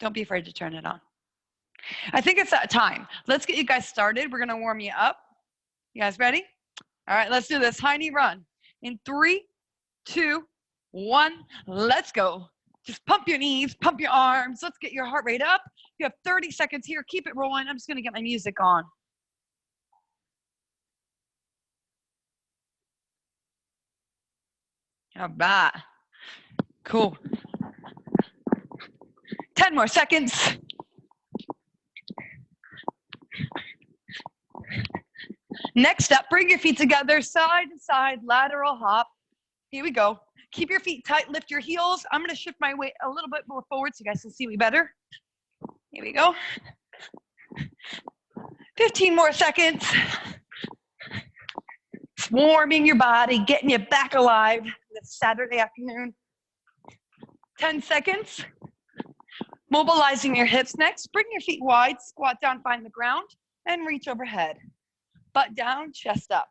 Don't be afraid to turn it on. I think it's that time. Let's get you guys started. We're going to warm you up. You guys ready? All right, let's do this high knee run. In 3, 2, 1, let's go. Just pump your knees, pump your arms. Let's get your heart rate up. You have 30 seconds here. Keep it rolling. I'm just going to get my music on. All right. Cool. 10 more seconds. Next up, bring your feet together, side to side, lateral hop. Here we go. Keep your feet tight, lift your heels. I'm gonna shift my weight a little bit more forward so you guys can see me better. Here we go. 15 more seconds. Warming your body, getting you back alive this Saturday afternoon. 10 seconds. Mobilizing your hips next. Bring your feet wide, squat down, find the ground, and reach overhead. Butt down, chest up.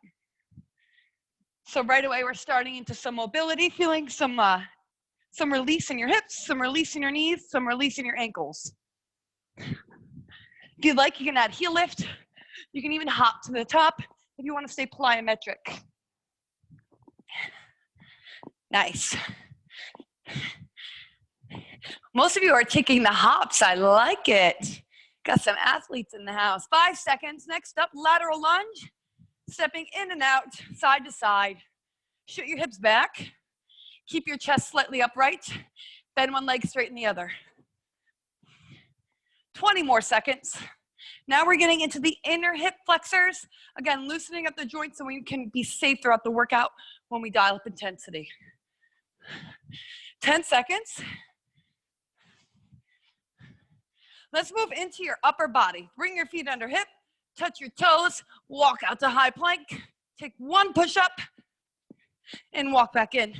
So right away, we're starting into some mobility, feeling some release in your hips, some release in your knees, some release in your ankles. If you'd like, you can add heel lift. You can even hop to the top if you want to stay plyometric. Nice. Most of you are taking the hops. I like it. Got some athletes in the house. 5 seconds. Next up, lateral lunge. Stepping in and out, side to side. Shoot your hips back. Keep your chest slightly upright. Bend one leg, straighten the other. 20 more seconds. Now we're getting into the inner hip flexors. Again, loosening up the joints so we can be safe throughout the workout when we dial up intensity. 10 seconds. Let's move into your upper body. Bring your feet under hip, touch your toes, walk out to high plank. Take one push up and walk back in.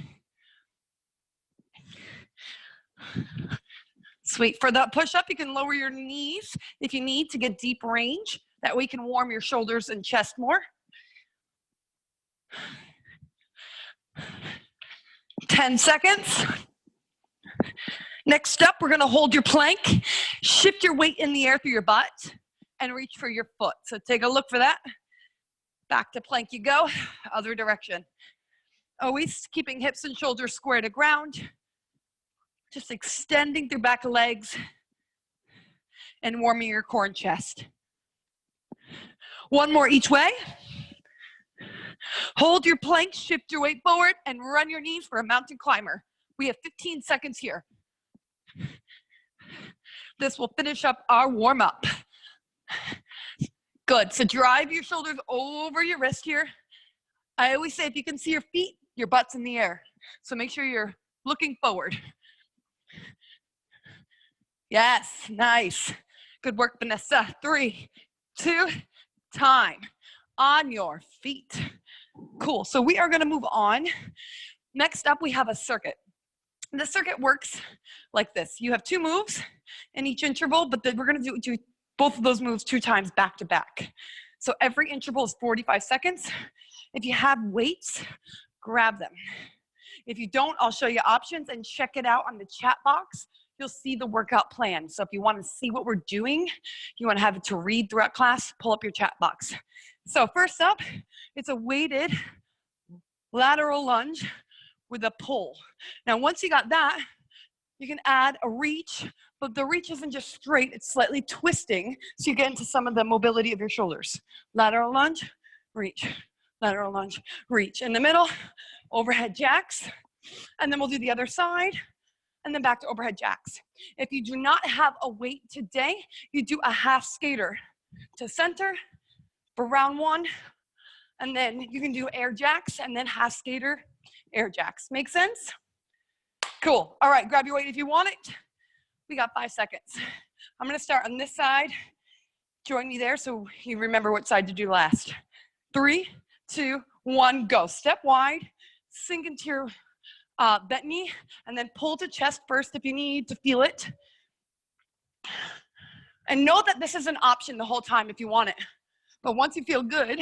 Sweet. For that push up, you can lower your knees if you need to get deep range. That way you can warm your shoulders and chest more. 10 seconds. Next up, we're gonna hold your plank, shift your weight in the air through your butt, and reach for your foot. So take a look for that. Back to plank you go, other direction. Always keeping hips and shoulders square to ground. Just extending through back of legs and warming your core and chest. One more each way. Hold your plank, shift your weight forward, and run your knees for a mountain climber. We have 15 seconds here. This will finish up our warm-up. Good, so drive your shoulders over your wrist here. I always say if you can see your feet, your butt's in the air. So make sure you're looking forward. Yes, nice. Good work, Vanessa. 3, 2, time. On your feet. Cool, so we are gonna move on. Next up, we have a circuit. The circuit works like this. You have 2 moves in each interval, but then we're gonna do both of those moves 2 times back to back. So every interval is 45 seconds. If you have weights, grab them. If you don't, I'll show you options and check it out on the chat box. You'll see the workout plan. So if you wanna see what we're doing, you wanna have it to read throughout class, pull up your chat box. So first up, it's a weighted lateral lunge with a pull. Now, once you got that, you can add a reach, but the reach isn't just straight, it's slightly twisting, so you get into some of the mobility of your shoulders. Lateral lunge, reach, lateral lunge, reach. In the middle, overhead jacks, and then we'll do the other side, and then back to overhead jacks. If you do not have a weight today, you do a half skater to center for round 1, and then you can do air jacks, and then half skater, air jacks. Make sense? Cool. All right, grab your weight if you want it. We got 5 seconds. I'm gonna start on this side. Join me there so you remember what side to do last. 3, 2, 1, go. Step wide, sink into your bent knee, and then pull to chest first if you need to feel it. And know that this is an option the whole time if you want it. But once you feel good,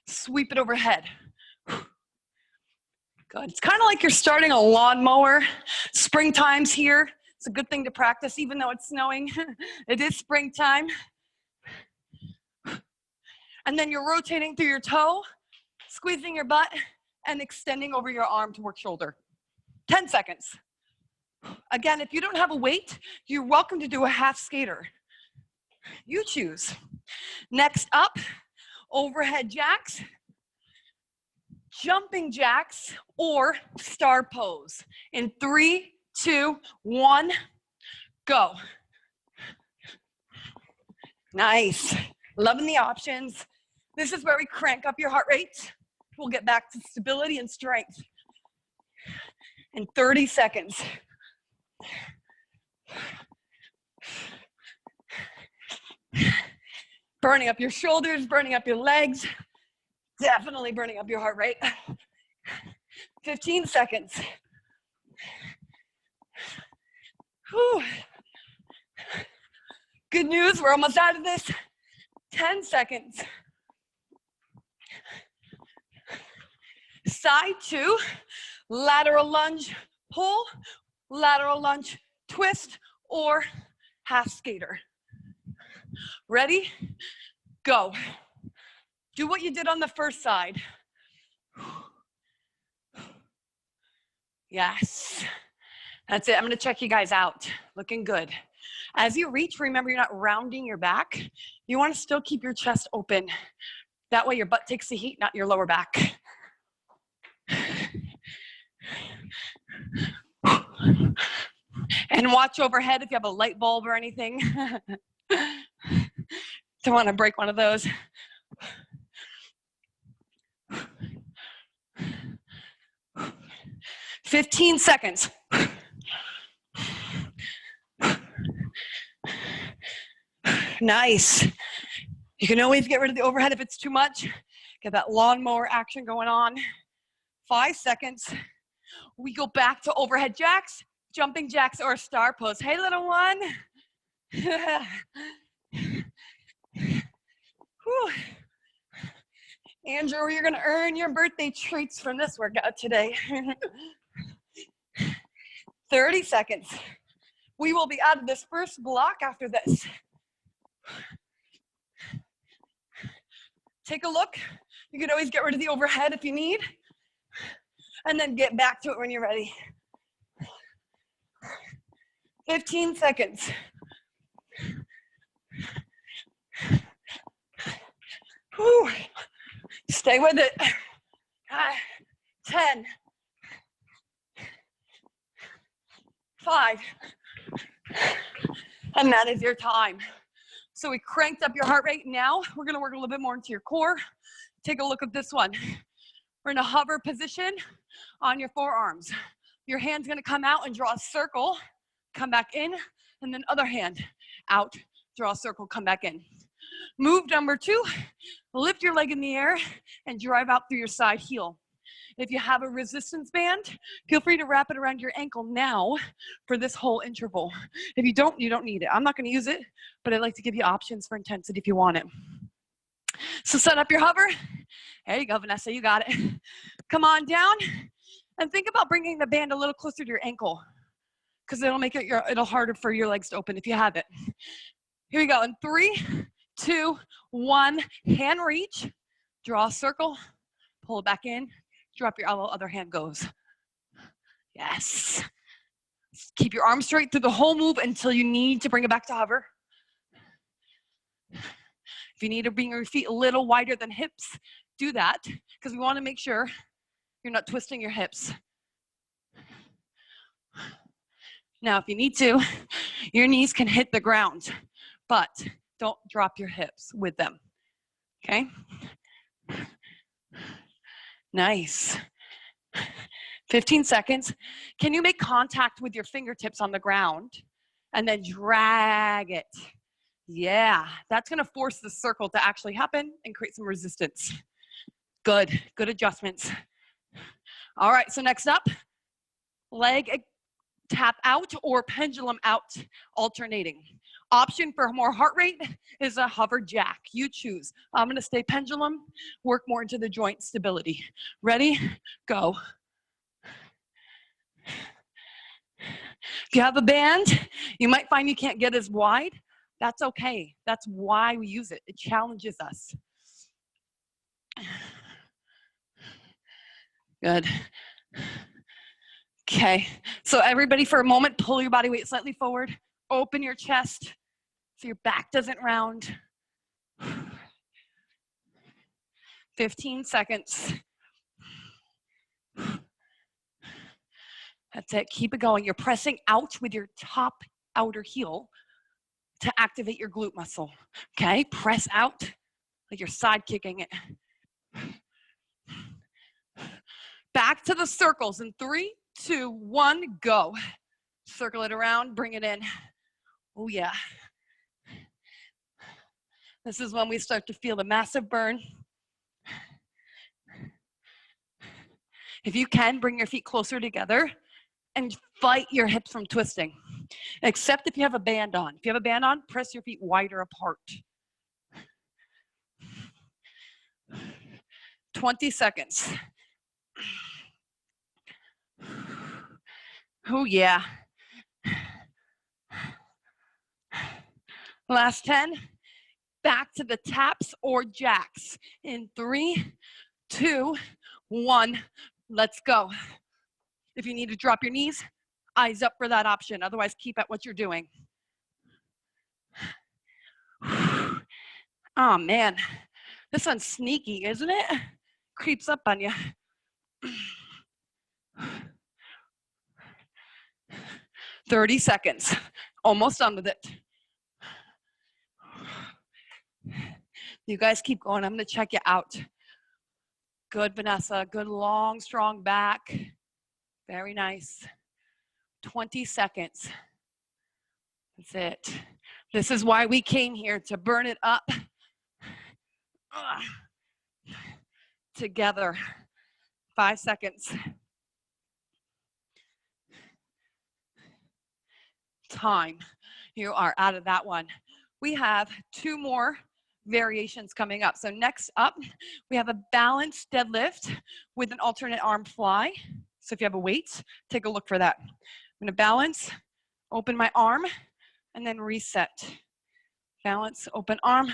sweep it overhead. Good. It's kind of like you're starting a lawnmower. Springtime's here, It's a good thing to practice even though it's snowing. It is springtime. And then you're rotating through your toe, squeezing your butt, and extending over your arm to work shoulder. 10 seconds. Again, if you don't have a weight, you're welcome to do a half skater. You choose. Next up, overhead jacks, jumping jacks, or star pose. In 3, 2, 1, go. Nice. Loving the options. This is where we crank up your heart rate. We'll get back to stability and strength in 30 seconds. Burning up your shoulders, burning up your legs, definitely burning up your heart rate. 15 seconds. Whew. Good news, we're almost out of this. 10 seconds. Side 2, lateral lunge, pull, lateral lunge, twist, or half skater. Ready? Go. Do what you did on the first side. Yes. That's it. I'm gonna check you guys out. Looking good. As you reach, remember you're not rounding your back. You wanna still keep your chest open. That way your butt takes the heat, not your lower back. And watch overhead if you have a light bulb or anything. Don't want to break one of those. "15 seconds. Nice. You can always get rid of the overhead if it's too much. Get that lawnmower action going on. 5 seconds. We go back to overhead jacks, jumping jacks, or star pose. Hey, little one. Whew. Andrew, you're gonna earn your birthday treats from this workout today. 30 seconds. We will be out of this first block after this. Take a look. You can always get rid of the overhead if you need, and then get back to it when you're ready. 15 seconds. Whew. Stay with it. 10, 5, and that is your time. So we cranked up your heart rate. Now we're gonna work a little bit more into your core. Take a look at this one. We're in a hover position on your forearms. Your hand's gonna come out and draw a circle, come back in, and then other hand out, draw a circle, come back in. Move number 2, lift your leg in the air and drive out through your side heel. If you have a resistance band, feel free to wrap it around your ankle now for this whole interval. If you don't, you don't need it. I'm not gonna use it, but I'd like to give you options for intensity if you want it. So set up your hover. There you go, Vanessa, you got it. Come on down and think about bringing the band a little closer to your ankle because it'll make it it'll harder for your legs to open if you have it. Here we go, in 3, 2, 1, hand reach, draw a circle, pull it back in, drop your elbow, other hand goes. Yes. Keep your arms straight through the whole move until you need to bring it back to hover. If you need to bring your feet a little wider than hips, do that because we want to make sure you're not twisting your hips. Now, if you need to, your knees can hit the ground, but don't drop your hips with them, okay? Nice. 15 seconds. Can you make contact with your fingertips on the ground and then drag it? Yeah, that's gonna force the circle to actually happen and create some resistance. Good, good adjustments. All right, so next up, leg tap out or pendulum out, alternating. Option for more heart rate is a hover jack. You choose. I'm gonna stay pendulum, work more into the joint stability. Ready? Go. If you have a band, you might find you can't get as wide. That's okay. That's why we use it. It challenges us. Good. Okay, so everybody for a moment, pull your body weight slightly forward. Open your chest so your back doesn't round. 15 seconds. That's it, keep it going. You're pressing out with your top outer heel to activate your glute muscle. Okay, press out like you're side kicking it. Back to the circles in 3, 2, 1, go. Circle it around, bring it in. Oh yeah. This is when we start to feel the massive burn. If you can, bring your feet closer together and fight your hips from twisting. Except if you have a band on. If you have a band on, press your feet wider apart. 20 seconds. Oh yeah. Last 10. Back to the taps or jacks in 3, 2, 1. Let's go. If you need to drop your knees, eyes up for that option. Otherwise, keep at what you're doing. Oh man, this one's sneaky, isn't it? Creeps up on you. 30 seconds. Almost done with it. You guys keep going. I'm going to check you out. Good, Vanessa. Good, long, strong back. Very nice. 20 seconds. That's it. This is why we came here, to burn it up together. 5 seconds. Time. You are out of that one. We have 2 more variations coming up. So next up, we have a balanced deadlift with an alternate arm fly. So if you have a weight, take a look for that. I'm going to balance, open my arm, and then reset. Balance, open arm,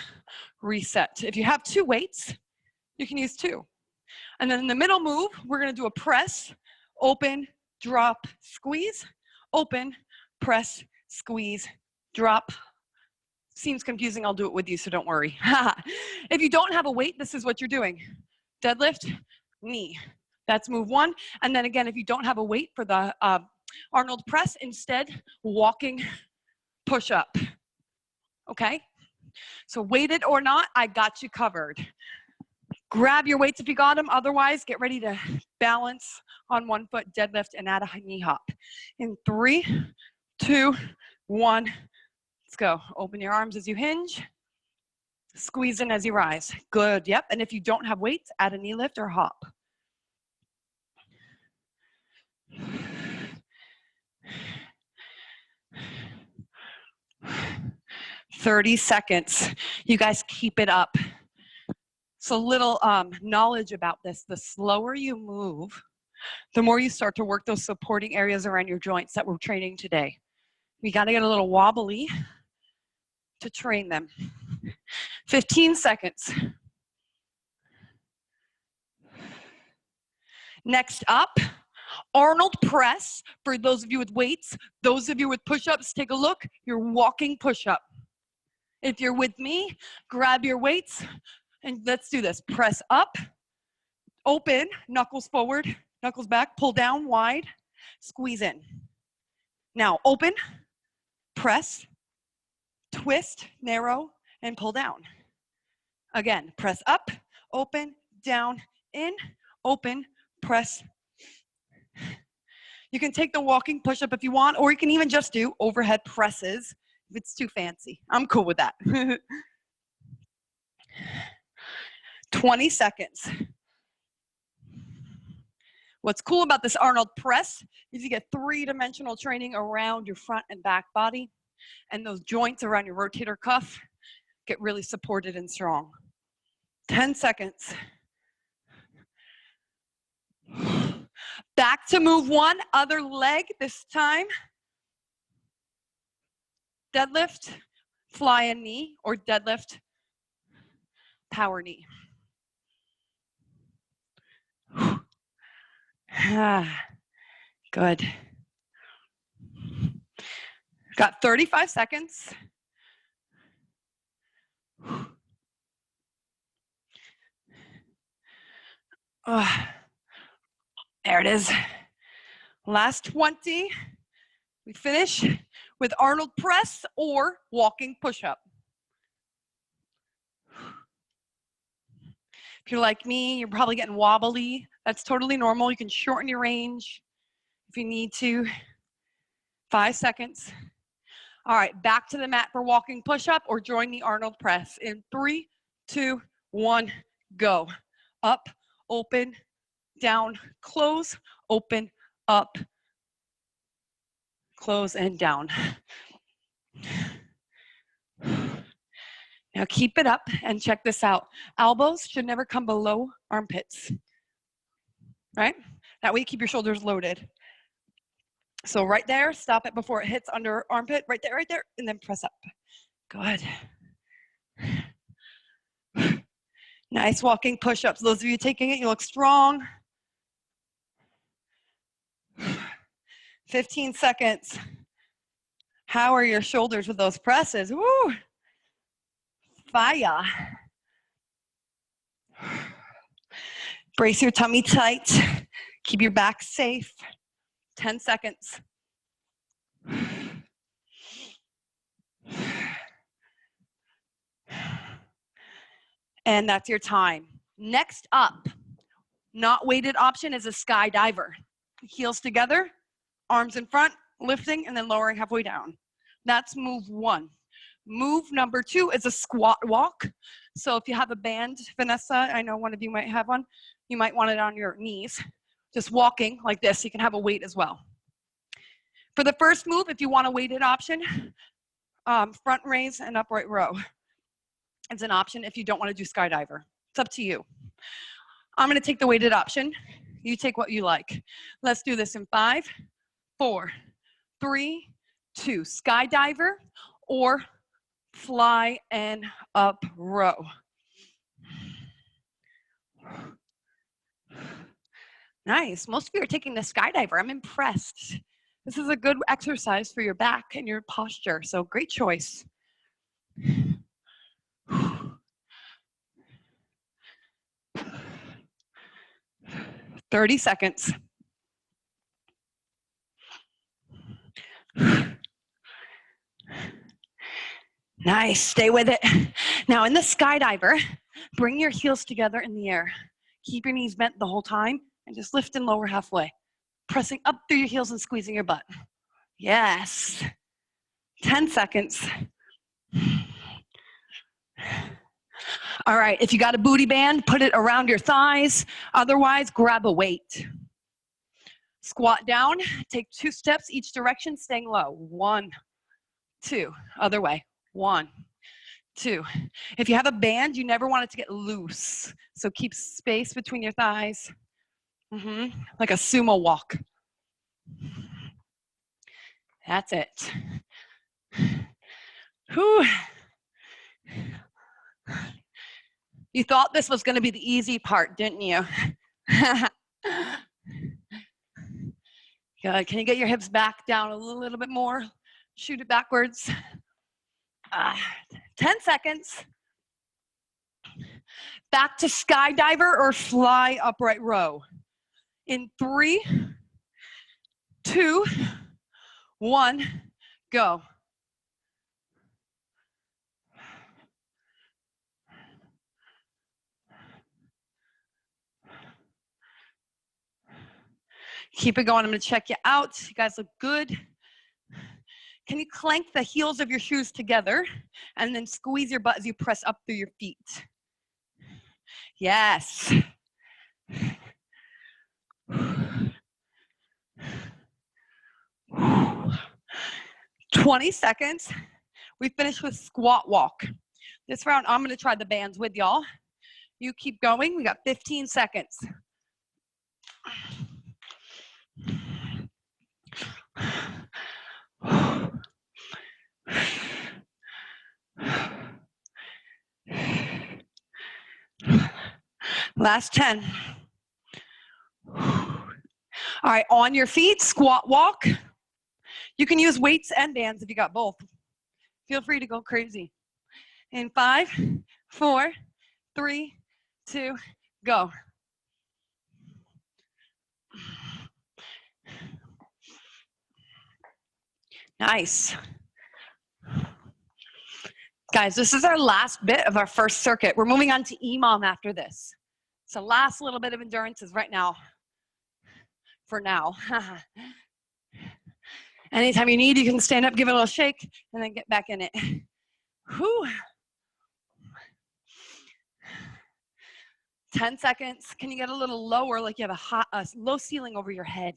reset. If you have 2 weights, you can use 2. And then in the middle move, we're going to do a press, open, drop, squeeze, open, press, squeeze, drop. Seems confusing, I'll do it with you, so don't worry. If you don't have a weight, this is what you're doing. Deadlift, knee. That's move 1. And then again, if you don't have a weight for the Arnold press, instead, walking push up. Okay? So weighted or not, I got you covered. Grab your weights if you got them. Otherwise, get ready to balance on 1 foot, deadlift, and add a knee hop. In 3, 2, 1, let's go. Open your arms as you hinge. Squeeze in as you rise. Good, yep. And if you don't have weights, add a knee lift or hop. 30 seconds. You guys keep it up. So little knowledge about this. The slower you move, the more you start to work those supporting areas around your joints that we're training today. We got to get a little wobbly to train them. 15 seconds. Next up, Arnold press. For those of you with weights, those of you with push-ups, take a look. You're walking push-up. If you're with me, grab your weights and let's do this. Press up, open, knuckles forward, knuckles back, pull down wide, squeeze in. Now open, press, twist, narrow, and pull down. Again, press up, open, down, in, open, press. You can take the walking push-up if you want, or you can even just do overhead presses if it's too fancy. I'm cool with that. 20 seconds. What's cool about this Arnold press is you get 3-dimensional training around your front and back body, and those joints around your rotator cuff get really supported and strong. 10 seconds. Back to move one, other leg this time. Deadlift, fly a knee, or deadlift, power knee. Good. Got 35 seconds. There it is. Last 20. We finish with Arnold press or walking push-up. If you're like me, you're probably getting wobbly. That's totally normal. You can shorten your range if you need to. 5 seconds. All right, back to the mat for walking push-up or join the Arnold press in 3, 2, 1, go. Up, open, down, close, open, up, close, and down. Now keep it up and check this out. Elbows should never come below armpits, right? That way you keep your shoulders loaded. So right there, stop it before it hits under armpit, right there, and then press up. Good. Nice walking push-ups. Those of you taking it, you look strong. 15 seconds. How are your shoulders with those presses? Woo! Fire. Brace your tummy tight. Keep your back safe. 10 seconds. And that's your time. Next up, not weighted option is a skydiver. Heels together, arms in front, lifting, and then lowering halfway down. That's move one. Move number 2 is a squat walk. So if you have a band, Vanessa, I know one of you might have one, you might want it on your knees. Just walking like this, you can have a weight as well. For the first move, if you want a weighted option, front raise and upright row. It's an option if you don't want to do skydiver. It's up to you. I'm going to take the weighted option. You take what you like. Let's do this in 5, 4, 3, 2. Skydiver or fly and up row. Nice. Most of you are taking the skydiver. I'm impressed. This is a good exercise for your back and your posture. So great choice. 30 seconds. Nice, stay with it. Now in the skydiver, bring your heels together in the air. Keep your knees bent the whole time and just lift and lower halfway. Pressing up through your heels and squeezing your butt. Yes. 10 seconds. All right, if you got a booty band, put it around your thighs. Otherwise, grab a weight. Squat down, take 2 steps each direction, staying low. 1, 2, other way. 1, 2. If you have a band, you never want it to get loose. So keep space between your thighs. Like a sumo walk. That's it. Whew. You thought this was going to be the easy part, didn't you? Good. Can you get your hips back down a little bit more? Shoot it backwards. 10 seconds. Back to skydiver or fly upright row. In 3, 2, 1, go. Keep it going. I'm going to check you out. You guys look good. Can you clank the heels of your shoes together and then squeeze your butt as you press up through your feet? Yes. 20 seconds. We finished with squat walk. This round, I'm going to try the bands with y'all. You keep going. We got 15 seconds. Last 10. All right, on your feet, squat walk. You can use weights and bands if you got both. Feel free to go crazy. In 5, 4, 3, 2, go. Nice. Guys, this is our last bit of our first circuit. We're moving on to EMOM after this. So last little bit of endurance is right now. For now. Anytime you need, you can stand up, give it a little shake, and then get back in it. Whew. 10 seconds. Can you get a little lower, like you have a low ceiling over your head?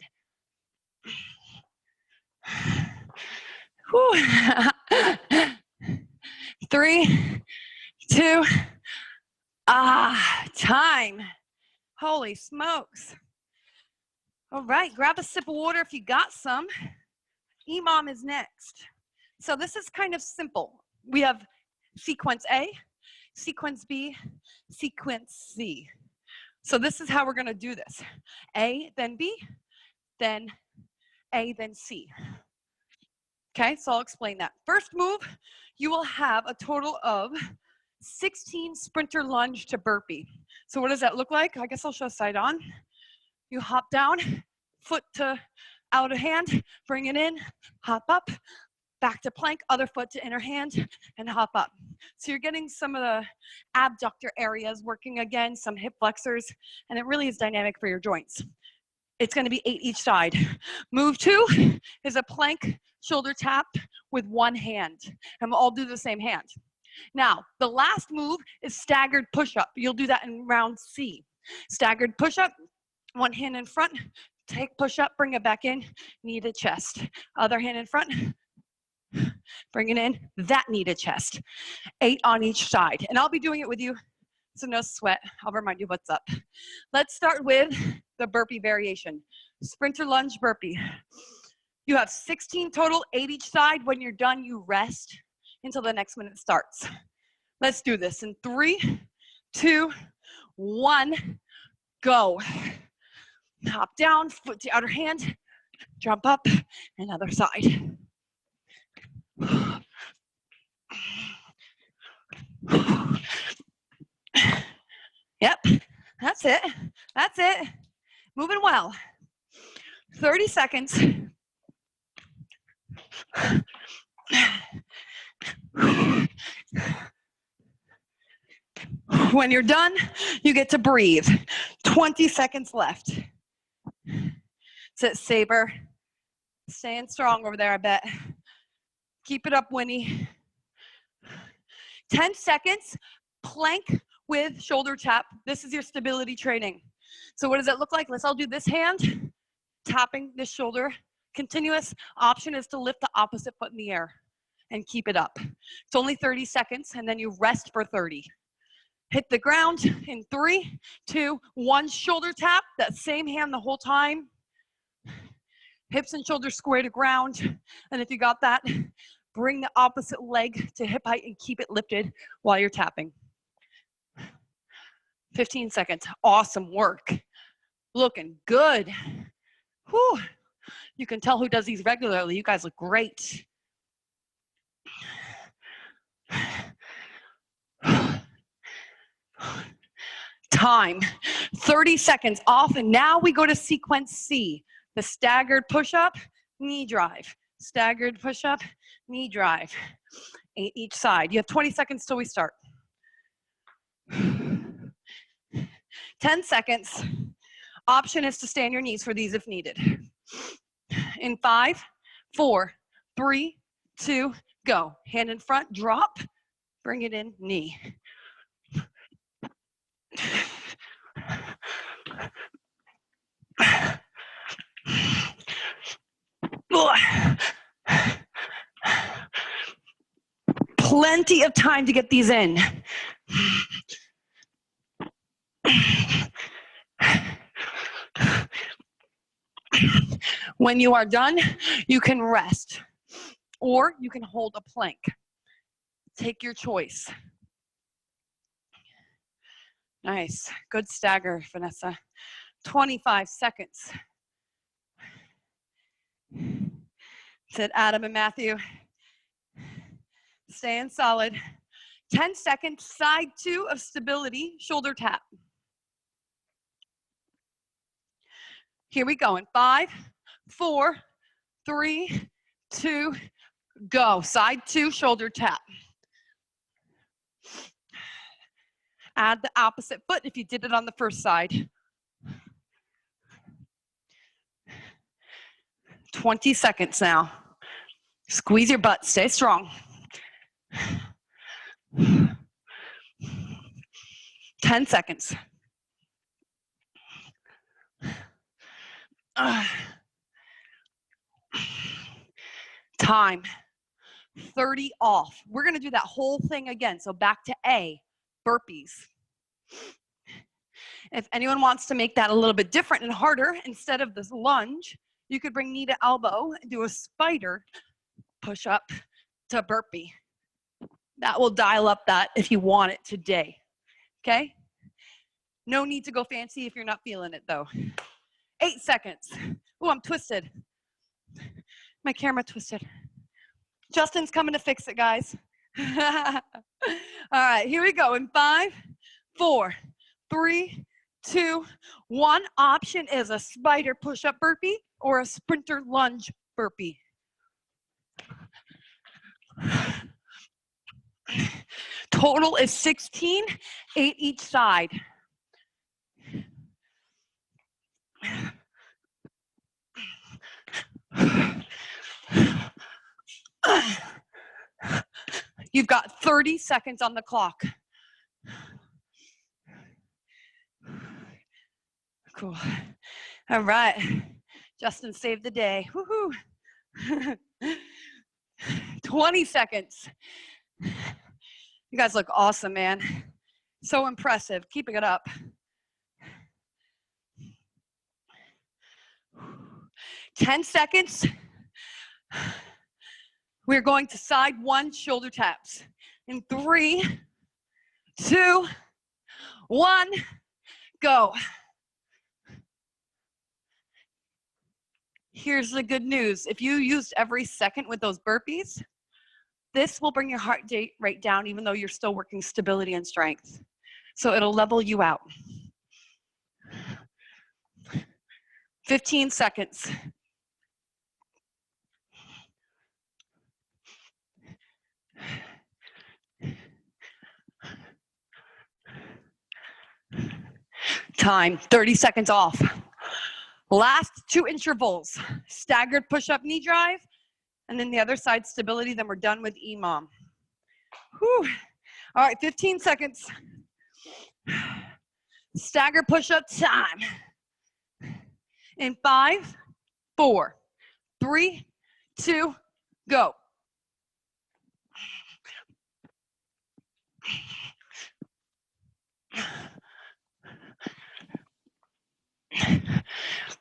Whew. 3, 2, time. Holy smokes. All right, grab a sip of water if you got some. EMOM is next. So this is kind of simple. We have sequence A, sequence B, sequence C. So this is how we're gonna do this. A, then B, then A, then C. Okay, so I'll explain that. First move, you will have a total of 16 sprinter lunge to burpee. So what does that look like? I guess I'll show side on. You hop down, foot to out of hand, bring it in, hop up, back to plank, other foot to inner hand, and hop up. So you're getting some of the abductor areas working again, some hip flexors, and it really is dynamic for your joints. It's gonna be 8 each side. Move 2 is a plank shoulder tap with one hand, and we'll all do the same hand. Now, the last move is staggered push-up. You'll do that in round C. Staggered push-up, one hand in front, take push-up, bring it back in, knee to chest. Other hand in front, bring it in, that knee to chest. 8 on each side. And I'll be doing it with you, so no sweat. I'll remind you what's up. Let's start with the burpee variation. Sprinter lunge burpee. You have 16 total, 8 each side. When you're done, you rest until the next minute starts. Let's do this in 3, 2, 1, go. Hop down, foot to outer hand, jump up, and other side. Yep, that's it. That's it. Moving well. 30 seconds. When you're done, you get to breathe. 20 seconds left. Sit, Saber. Staying strong over there, I bet. Keep it up, Winnie. 10 seconds, plank with shoulder tap. This is your stability training. So what does that look like? Let's all do this hand, tapping this shoulder. Continuous option is to lift the opposite foot in the air and keep it up. It's only 30 seconds, and then you rest for 30. Hit the ground in 3, 2, 1, shoulder tap, that same hand the whole time. Hips and shoulders square to ground. And if you got that, bring the opposite leg to hip height and keep it lifted while you're tapping. 15 seconds, awesome work. Looking good. Whew. You can tell who does these regularly. You guys look great. Time, 30 seconds off, and now we go to sequence C, the staggered push-up, knee drive. Staggered push-up, knee drive. 8 each side. You have 20 seconds till we start. 10 seconds. Option is to stay on your knees for these if needed. In 5, 4, 3, 2, go. Hand in front, drop, bring it in, knee. Plenty of time to get these in. When you are done, you can rest or you can hold a plank. Take your choice. Nice. Good stagger, Vanessa. 25 seconds. Said Adam and Matthew. Staying solid. 10 seconds, side 2 of stability, shoulder tap. Here we go in 5, 4, 3, 2, go. Side 2, shoulder tap. Add the opposite foot if you did it on the first side. 20 seconds now. Squeeze your butt, stay strong. 10 seconds. Time. 30 off. We're gonna do that whole thing again. So back to A, burpees. If anyone wants to make that a little bit different and harder, instead of this lunge, you could bring knee to elbow and do a spider push up to burpee. That will dial up that if you want it today, okay? No need to go fancy if you're not feeling it though. 8 seconds. Oh, I'm twisted. My camera twisted. Justin's coming to fix it, guys. All right, here we go in 5, 4, 3, 2, 1. Option is a spider push-up burpee or a sprinter lunge burpee. Total is 16, 8 each side. You've got 30 seconds on the clock. Cool. All right. Justin saved the day. Woohoo. 20 seconds. You guys look awesome, man. So impressive. Keeping it up. 10 seconds. We're going to side 1 shoulder taps. In 3, 2, 1, go. Here's the good news. If you used every second with those burpees, this will bring your heart rate down even though you're still working stability and strength. So it'll level you out. 15 seconds. Time, 30 seconds off. Last 2 intervals. Staggered push-up knee drive, and then the other side stability, then we're done with EMOM. Whew. All right, 15 seconds. Stagger push-up time. In 5, 4, 3, 2, go.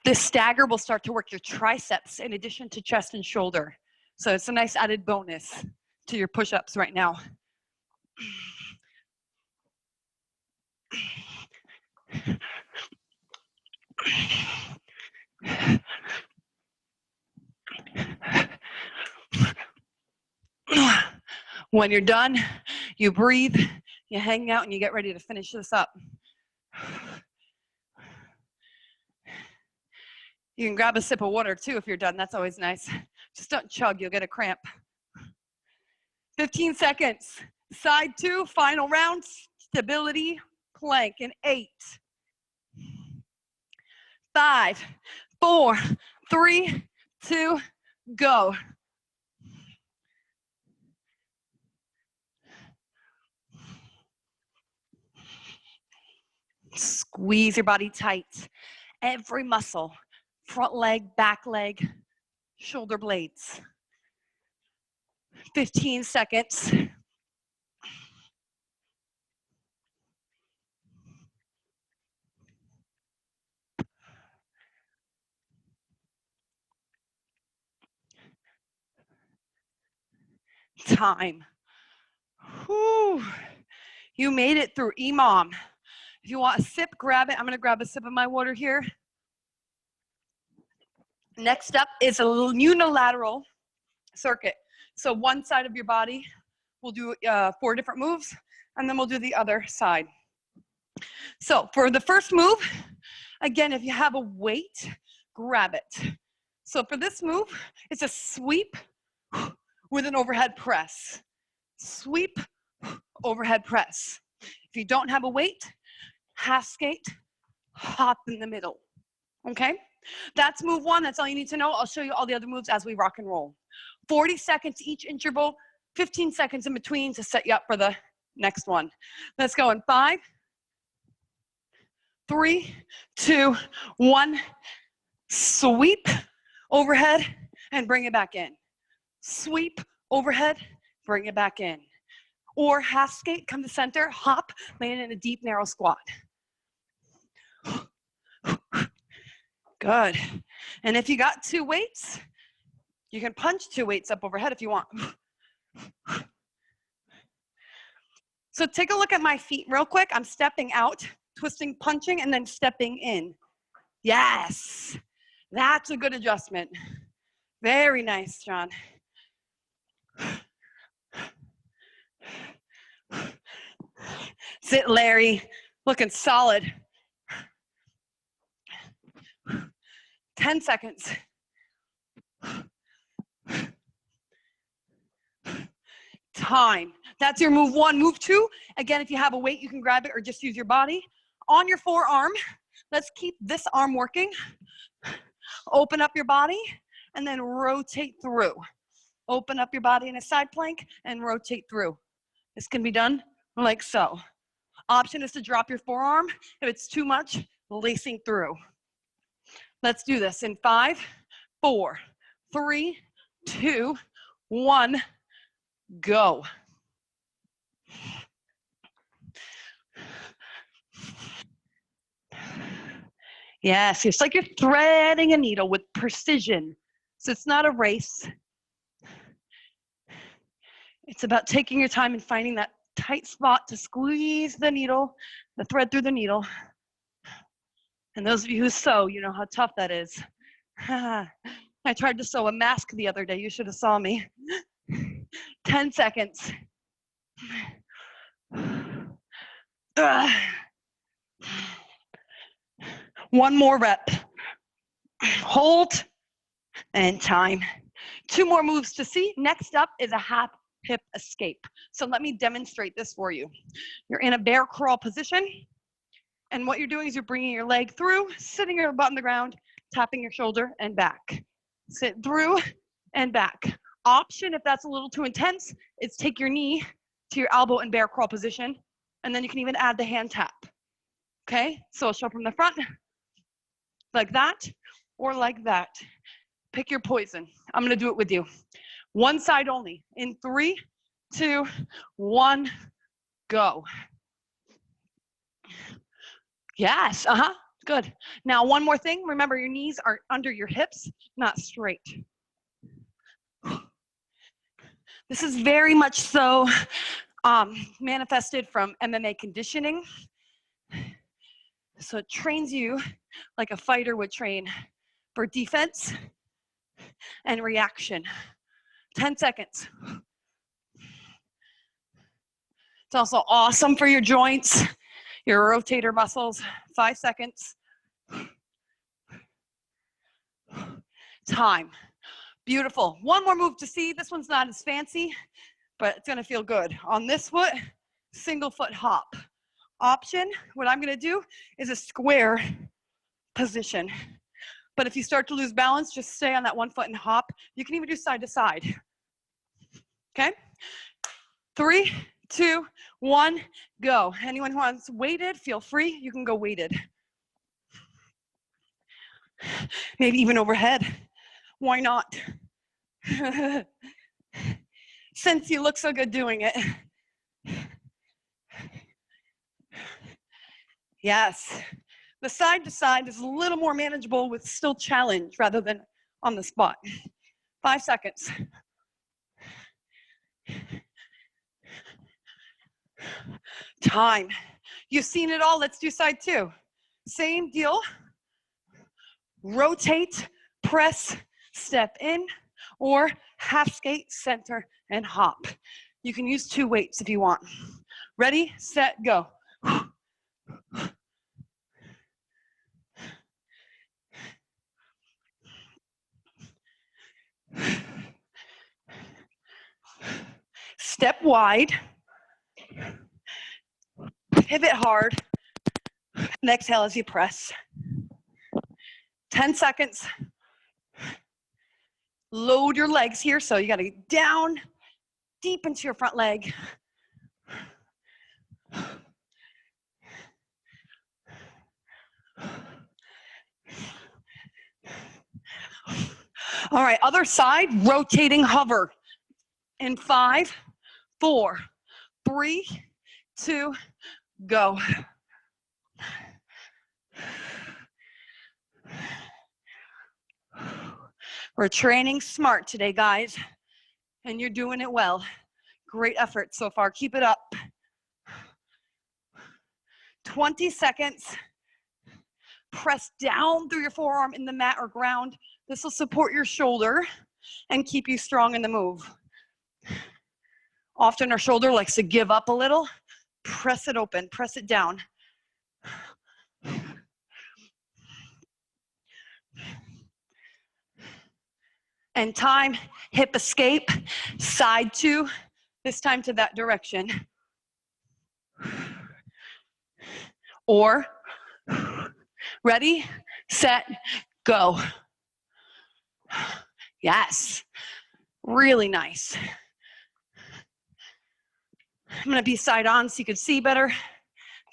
This stagger will start to work your triceps in addition to chest and shoulder. So it's a nice added bonus to your push-ups right now. When you're done, you breathe, you hang out, and you get ready to finish this up. You can grab a sip of water too if you're done. That's always nice. Just don't chug, you'll get a cramp. 15 seconds. Side 2, final round, stability plank in 8, 5, 4, 3, 2, go. Squeeze your body tight. Every muscle, front leg, back leg, shoulder blades. 15 seconds. time. Whew. You made it through EMOM. If you want a sip, grab it. I'm gonna grab a sip of my water here. Next up is a unilateral circuit. So one side of your body, we'll do 4 different moves, and then we'll do the other side. So for the first move, again, if you have a weight, grab it. So for this move, it's a sweep with an overhead press. Sweep, overhead press. If you don't have a weight, half skate, hop in the middle. Okay? That's move 1. That's all you need to know. I'll show you all the other moves as we rock and roll. 40 seconds each interval, 15 seconds in between to set you up for the next one. Let's go in 5, 3, 2, 1. Sweep, overhead, and bring it back in. Sweep, overhead, bring it back in. Or half skate, come to center, hop, land in a deep, narrow squat. Good. And if you got 2 weights, you can punch 2 weights up overhead if you want. So take a look at my feet real quick. I'm stepping out, twisting, punching, and then stepping in. Yes. That's a good adjustment. Very nice, John. Sit, Larry. Looking solid. 10 seconds. Time. That's your move 1. Move 2, again, if you have a weight, you can grab it or just use your body. On your forearm, let's keep this arm working. Open up your body and then rotate through. Open up your body in a side plank and rotate through. This can be done like so. Option is to drop your forearm. If it's too much, lacing through. Let's do this in 5, 4, 3, 2, 1, go. Yes, it's like you're threading a needle with precision. So it's not a race. It's about taking your time and finding that tight spot to squeeze the needle, the thread through the needle. And those of you who sew, you know how tough that is. I tried to sew a mask the other day. You should have saw me. 10 seconds. One more rep. Hold and time. 2 more moves to see. Next up is a half hip escape. So let me demonstrate this for you. You're in a bear crawl position. And what you're doing is you're bringing your leg through, sitting your butt on the ground, tapping your shoulder and back. Sit through and back. Option, if that's a little too intense, is take your knee to your elbow in bear crawl position. And then you can even add the hand tap. Okay, so I'll show from the front, like that, or like that. Pick your poison. I'm gonna do it with you. One side only. In 3, 2, 1, go. Yes, good. Now one more thing, remember your knees are under your hips, not straight. This is very much so manifested from MMA conditioning. So it trains you like a fighter would train for defense and reaction. 10 seconds. It's also awesome for your joints, your rotator muscles. 5 seconds. Time. Beautiful. One more move to see. This one's not as fancy, but it's gonna feel good. On this foot, single foot hop. Option, what I'm gonna do is a square position. But if you start to lose balance, just stay on that one foot and hop. You can even do side to side. Okay? 3, 2, 1, go. Anyone who wants weighted, feel free. You can go weighted. Maybe even overhead. Why not? Since you look so good doing it. Yes. The side to side is a little more manageable with still challenge rather than on the spot. 5 seconds. Time. You've seen it all. Let's do side two. Same deal. Rotate, press, step in, or half skate, center, and hop. You can use 2 weights if you want. Ready, set, go. Step wide. Pivot hard. And exhale as you press. 10 seconds. Load your legs here, so you gotta get down, deep into your front leg. All right, other side, rotating hover. In 5, 4, 3, 2, go. We're training smart today, guys, and you're doing it well. Great effort so far. Keep it up. 20 seconds. Press down through your forearm in the mat or ground. This will support your shoulder and keep you strong in the move. Often our shoulder likes to give up a little. Press it open, press it down. And time, hip escape, side 2, this time to that direction. Or, ready, set, go. Yes, really nice. I'm gonna be side on so you can see better.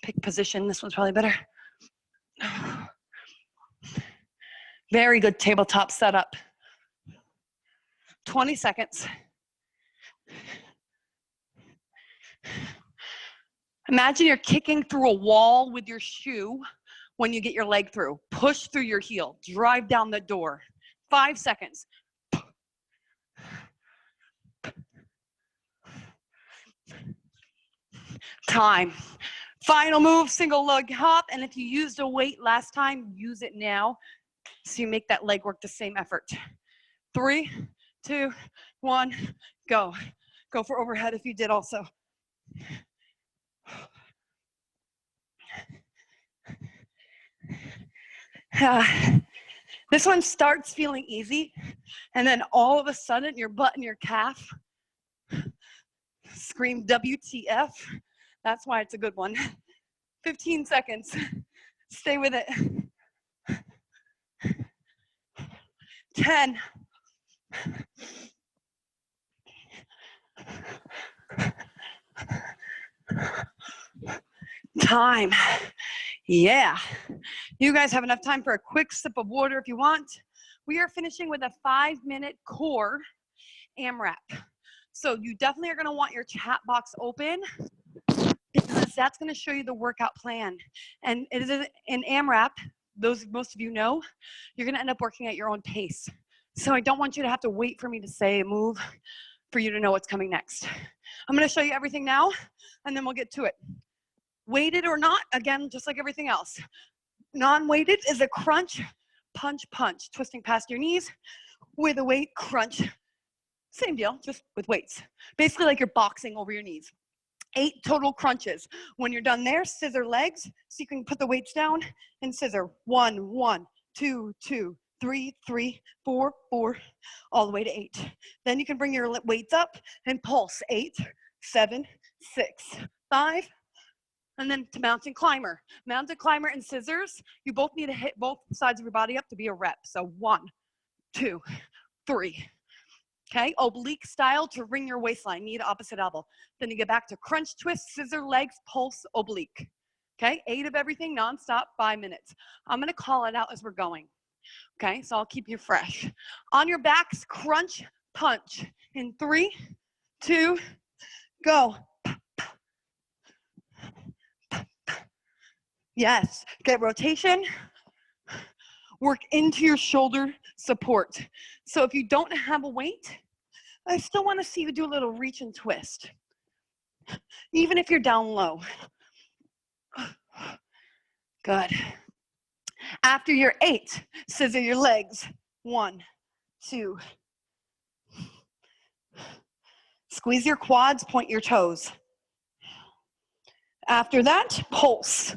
Pick position, this one's probably better. Very good tabletop setup. 20 seconds. Imagine you're kicking through a wall with your shoe when you get your leg through. Push through your heel, drive down the door. 5 seconds. Time. Final move, single leg hop, and if you used a weight last time, use it now so you make that leg work the same effort. 3, 2, 1, go. Go for overhead if you did also. This one starts feeling easy, and then all of a sudden your butt and your calf scream WTF. That's why it's a good one. 15 seconds. Stay with it. 10. Time. Yeah. You guys have enough time for a quick sip of water if you want. We are finishing with a 5-minute core AMRAP. So you definitely are going to want your chat box open because that's going to show you the workout plan. And it is an AMRAP, those most of you know, you're going to end up working at your own pace. So I don't want you to have to wait for me to say a move for you to know what's coming next. I'm going to show you everything now, and then we'll get to it. Weighted or not, again, just like everything else. Non-weighted is a crunch, punch, punch, twisting past your knees with a weight crunch. Same deal, just with weights. Basically like you're boxing over your knees. 8 total crunches. When you're done there, scissor legs, so you can put the weights down and scissor. 1, 1, 2, 2, 3, 3, 4, 4, all the way to 8. Then you can bring your weights up and pulse. 8, 7, 6, 5, and then to mountain climber. Mountain climber and scissors, you both need to hit both sides of your body up to be a rep. So 1, 2, 3. Okay, oblique style to ring your waistline, knee to opposite elbow. Then you get back to crunch, twist, scissor, legs, pulse, oblique. Okay, 8 of everything, nonstop, 5 minutes. I'm gonna call it out as we're going. Okay, so I'll keep you fresh. On your backs, crunch, punch. In 3, 2, go. Yes, get rotation. Work into your shoulder support. So if you don't have a weight, I still want to see you do a little reach and twist, even if you're down low. Good. After your 8, scissor your legs. 1, 2. Squeeze your quads, point your toes. After that, pulse.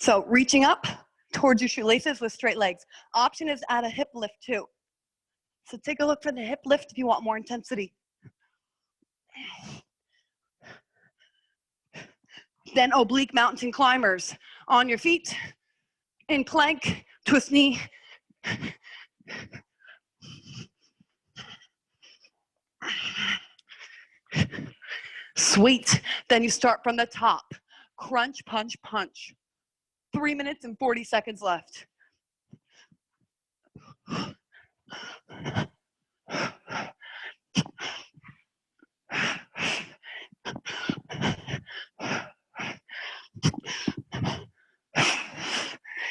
So reaching up towards your shoelaces with straight legs. Option is add a hip lift too. So take a look for the hip lift if you want more intensity. Then oblique mountain climbers. On your feet, in plank, twist knee. Sweet. Then you start from the top. Crunch, punch, punch. 3 minutes and 40 seconds left.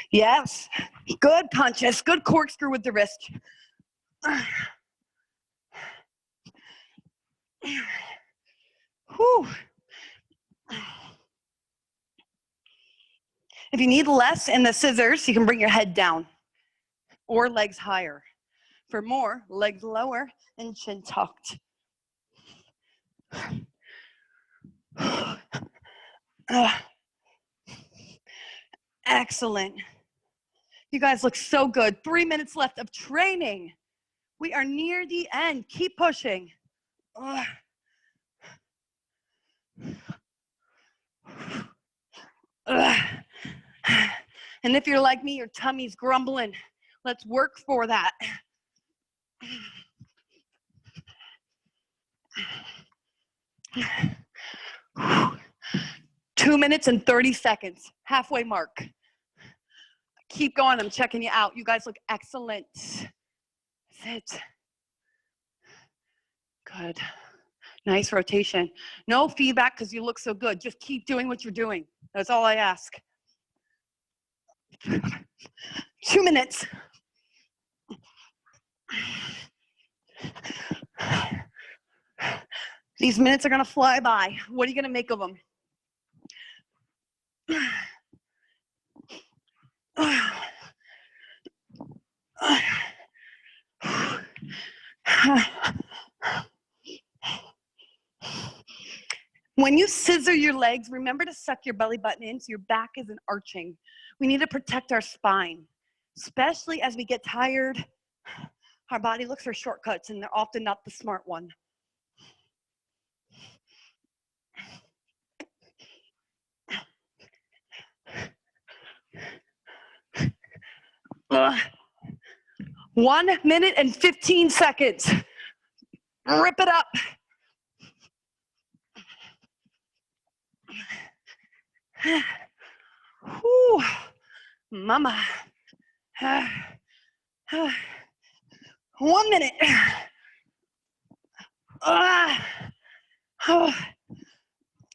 Yes, good punches, good corkscrew with the wrist. Whew. If you need less in the scissors, you can bring your head down or legs higher. For more, legs lower and chin tucked. Excellent. You guys look so good. 3 minutes left of training. We are near the end. Keep pushing. And if you're like me, your tummy's grumbling. Let's work for that. 2 minutes and 30 seconds. Halfway mark. Keep going. I'm checking you out. You guys look excellent. Sit. Good. Nice rotation. No feedback because you look so good. Just keep doing what you're doing. That's all I ask. 2 minutes. These minutes are going to fly by. What are you going to make of them? When you scissor your legs, remember to suck your belly button in so your back isn't arching. We need to protect our spine, especially as we get tired. Our body looks for shortcuts, and they're often not the smart one. Uh, 1 minute and 15 seconds. Rip it up. Whew. Mama. 1 minute.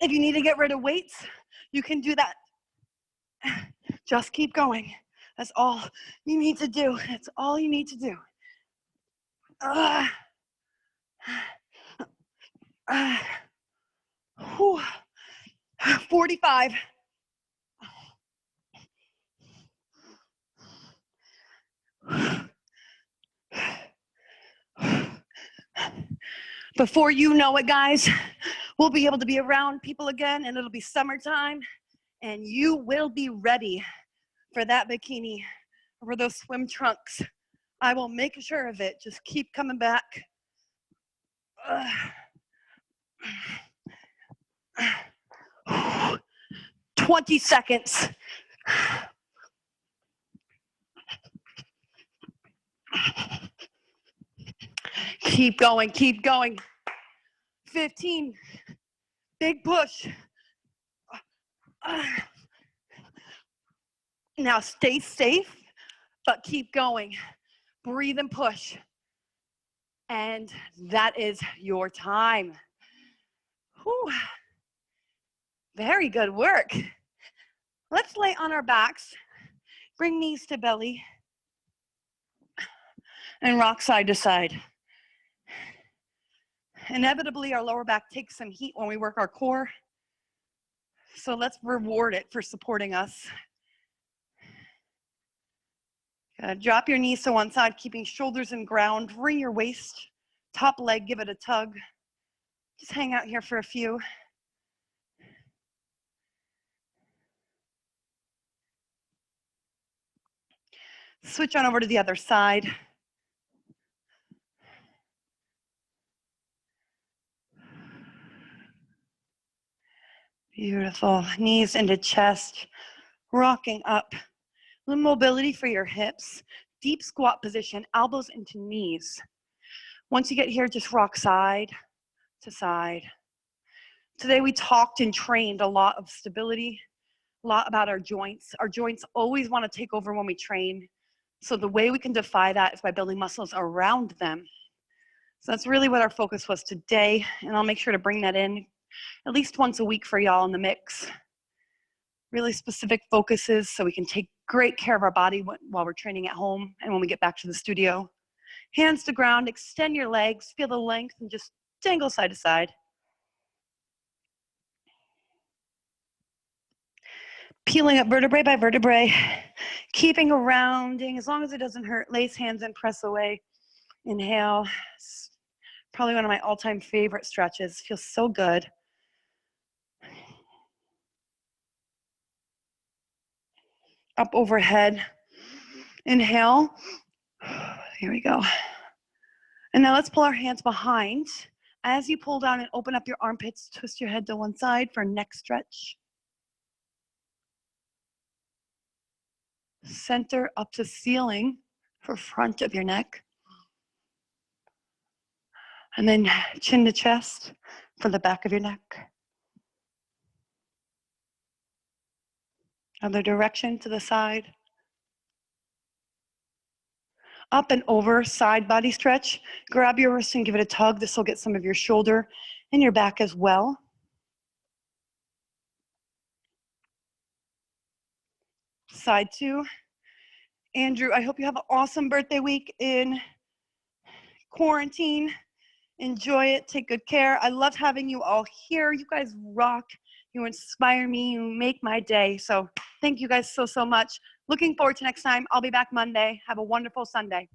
If you need to get rid of weights, you can do that. Just keep going. That's all you need to do. That's all you need to do. 45. Before you know it, guys, we'll be able to be around people again, and it'll be summertime, and you will be ready for that bikini, for those swim trunks. I will make sure of it. Just keep coming back. 20 seconds. Keep going, keep going. 15. Big push. Now stay safe, but keep going. Breathe and push. And that is your time. Whew. Very good work. Let's lay on our backs. Bring knees to belly. And rock side to side. Inevitably, our lower back takes some heat when we work our core. So let's reward it for supporting us. Drop your knees to one side, keeping shoulders in ground. Bring your waist, top leg, give it a tug. Just hang out here for a few. Switch on over to the other side. Beautiful. Knees into chest, rocking up. Little mobility for your hips. Deep squat position, elbows into knees. Once you get here, just rock side to side. Today we talked and trained a lot of stability, a lot about our joints. Our joints always want to take over when we train. So the way we can defy that is by building muscles around them. So that's really what our focus was today. And I'll make sure to bring that in at least once a week for y'all in the mix. Really specific focuses so we can take great care of our body while we're training at home and when we get back to the studio. Hands to ground, extend your legs, feel the length, and just dangle side to side. Peeling up vertebrae by vertebrae, keeping a rounding as long as it doesn't hurt. Lace hands and press away. Inhale. It's probably one of my all-time favorite stretches. Feels so good. Up overhead. Inhale. Here we go. And now let's pull our hands behind. As you pull down and open up your armpits, twist your head to one side for neck stretch. Center up to ceiling for front of your neck. And then chin to chest for the back of your neck. Other direction to the side. Up and over, side body stretch. Grab your wrist and give it a tug. This will get some of your shoulder and your back as well. Side two. Andrew, I hope you have an awesome birthday week in quarantine. Enjoy it, take good care. I love having you all here. You guys rock. You inspire me, you make my day. So thank you guys so much. Looking forward to next time. I'll be back Monday. Have a wonderful Sunday.